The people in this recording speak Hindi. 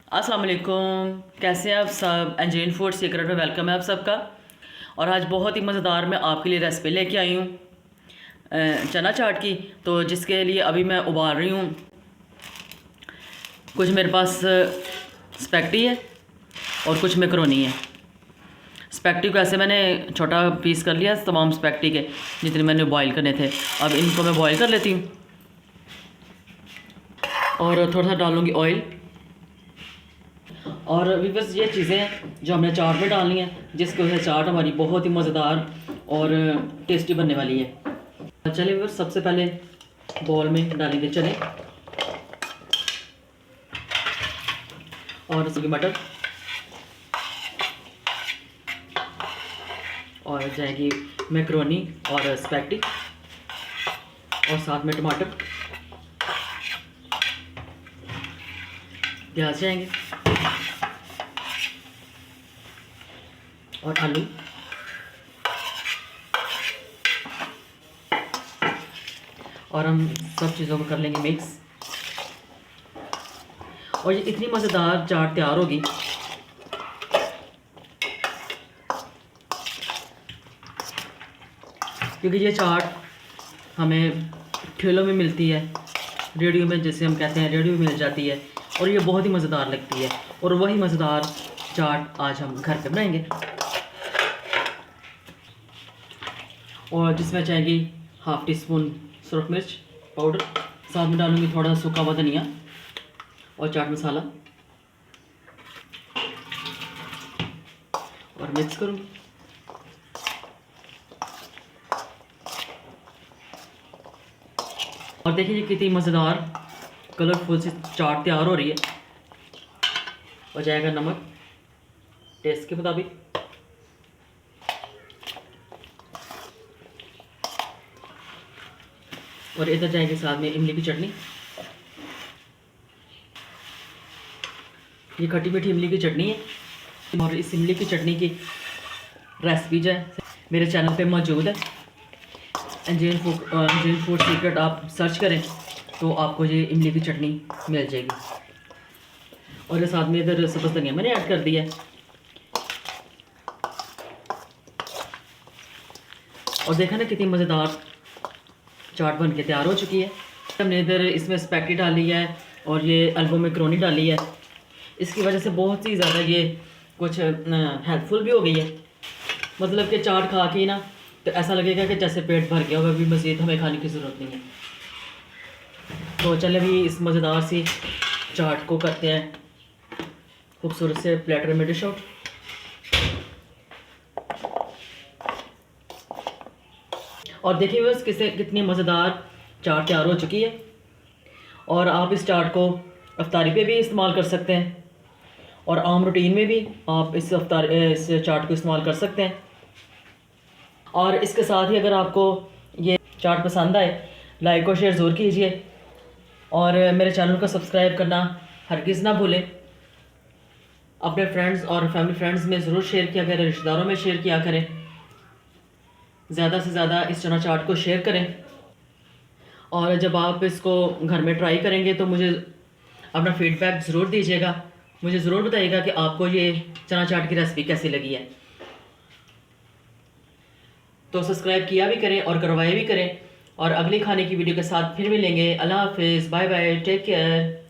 अस्सलाम वालेकुम, कैसे हैं आप सब। एंजलिन फूड सीक्रेट में वेलकम है आप सबका। और आज बहुत ही मज़ेदार मैं आपके लिए रेसिपी लेके आई हूँ चना चाट की। तो जिसके लिए अभी मैं उबाल रही हूँ। कुछ मेरे पास स्पैगेटी है और कुछ मैकरोनी है। स्पैगेटी को ऐसे मैंने छोटा पीस कर लिया तमाम स्पैगेटी के जितने मैंने बॉईल करने थे। अब इनको मैं बॉईल कर लेती हूँ और थोड़ा सा डालूँगी ऑयल। और अभी बस ये चीज़ें हैं जो हमने चाट में डालनी है, जिसकी वजह से चाट हमारी बहुत ही मज़ेदार और टेस्टी बनने वाली है। चलिए बस सबसे पहले बॉल में डालेंगे चने और सूखी मटर और जाएगी मैकरोनी और स्पैगेटी और साथ में टमाटर, प्याज जाएंगे और आलू और हम सब चीज़ों को कर लेंगे मिक्स। और ये इतनी मज़ेदार चाट तैयार होगी क्योंकि ये चाट हमें ठेलों में मिलती है, रेडियो में जैसे हम कहते हैं रेडियो में मिल जाती है। और ये बहुत ही मज़ेदार लगती है और वही मज़ेदार चाट आज हम घर पे बनाएंगे। और जिसमें चाहेगी हाफ़ टी स्पून सुरख मिर्च पाउडर, साथ में डालूंगी थोड़ा सूखा हुआ धनिया और चाट मसाला और मिक्स करूँगी। और देखिए ये कितनी मज़ेदार कलरफुल सी चाट तैयार हो रही है। और जाएगा नमक टेस्ट के मुताबिक। और इधर जाएगी साथ में इमली की चटनी। ये खट्टी मीठी इमली की चटनी है और इस इमली की चटनी की रेसिपी जो है मेरे चैनल पे मौजूद है। एंजलिन फूड सीक्रेट आप सर्च करें तो आपको ये इमली की चटनी मिल जाएगी। और ये साथ में इधर सब्ज़ धनिया मैंने ऐड कर दिया है। और देखा ना कितनी मज़ेदार चाट बन के तैयार हो चुकी है। हमने इधर इसमें स्पैगेटी डाली है और ये अल्बो मैकरोनी डाली है। इसकी वजह से बहुत ही ज़्यादा ये कुछ हेल्पफुल भी हो गई है। मतलब कि चाट खा के ना तो ऐसा लगेगा कि जैसे पेट भर गया होगा, अभी मज़ीद हमें खाने की ज़रूरत नहीं है। तो चले भी इस मज़ेदार सी चाट को करते हैं खूबसूरत से प्लेटर में डिश आउट। और देखिए बस कितनी मज़ेदार चाट तैयार हो चुकी है। और आप इस चाट को अफ्तारी पे भी इस्तेमाल कर सकते हैं और आम रूटीन में भी आप इस चाट को इस्तेमाल कर सकते हैं। और इसके साथ ही अगर आपको ये चाट पसंद आए लाइक और शेयर ज़रूर कीजिए और मेरे चैनल को सब्सक्राइब करना हरगिज़ ना भूलें। अपने फ्रेंड्स और फैमिली फ्रेंड्स में ज़रूर शेयर किया करें, रिश्तेदारों में शेयर किया करें। ज़्यादा से ज़्यादा इस चना चाट को शेयर करें। और जब आप इसको घर में ट्राई करेंगे तो मुझे अपना फीडबैक ज़रूर दीजिएगा। मुझे ज़रूर बताइएगा कि आपको ये चना चाट की रेसिपी कैसी लगी है। तो सब्सक्राइब किया भी करें और करवाए भी करें। और अगली खाने की वीडियो के साथ फिर मिलेंगे। अल्लाह हाफिज़, बाय बाय, टेक केयर।